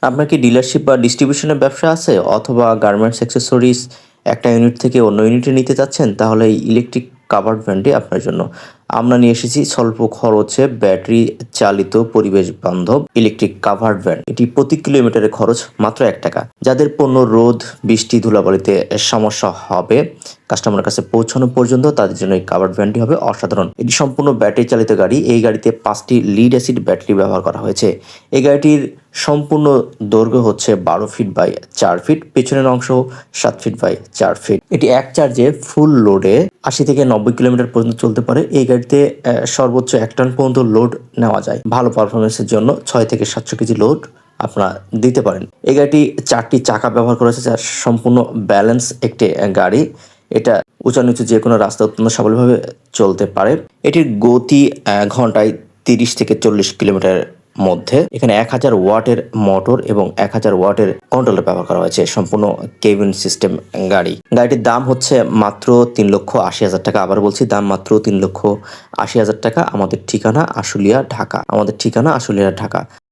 আপনার কি ডিলারশিপ বা ডিস্ট্রিবিউশনের ব্যবসা আছে অথবা গার্মেন্টস অ্যাক্সেসরিজ একটা ইউনিট থেকে অন্য ইউনিটে নিতে চাচ্ছেন, তাহলে এই ইলেকট্রিক কাভার্ড ভ্যানটি আপনার জন্য। আমরা নিয়ে এসেছি স্বল্প খরচে ব্যাটারি চালিত পরিবেশ বান্ধব ইলেকট্রিক কাভার্ড ভ্যান। এটি প্রতি কিলোমিটারের খরচ মাত্র 1 টাকা। যাদের পণ্য রোদ, বৃষ্টি, ধুলাবালিতে সমস্যা হবে কাস্টমারের কাছে পৌঁছানো পর্যন্ত, তাদের জন্য এই কাভার্ড ভ্যানটি হবে অসাধারণ। এটি সম্পূর্ণ ব্যাটারি চালিত গাড়ি। এই গাড়িতে 5টি লিড অ্যাসিড ব্যাটারি ব্যবহার করা হয়েছে। এই গাড়িটির সম্পূর্ণ দৈর্ঘ্য হচ্ছে 12 ফিট বাই 4 ফিট, পেছনের অংশ 7 ফিট বাই 4 ফিট। এটি এক চার্জে ফুল লোডে 80 থেকে 90 কিলোমিটার পর্যন্ত চলতে পারে। এই গাড়িতে সর্বোচ্চ 1 টন পর্যন্ত লোড নেওয়া যায়। ভালো পারফরমেন্সের জন্য 6 থেকে 700 কেজি লোড আপনারা দিতে পারেন। এই গাড়িটি 4টি চাকা ব্যবহার করা হয়েছে, যার সম্পূর্ণ ব্যালেন্স একটি গাড়ি। এটা উঁচা নিচু যে কোনো রাস্তা অত্যন্ত সফলভাবে চলতে পারে। এটির গতি ঘন্টায় 30 থেকে 40 কিলোমিটার মধ্যে। এখানে 1000 ওয়াটের মোটর এবং 1000 ওয়াটের কন্ট্রোলার ব্যবহার করা হয়েছে। সম্পূর্ণ কেবিন সিস্টেম গাড়ি। গাড়িটির দাম হচ্ছে মাত্র 3,80,000 টাকা। আবার বলছি, দাম মাত্র 3,80,000 টাকা। আমাদের ঠিকানা আশুলিয়া, ঢাকা।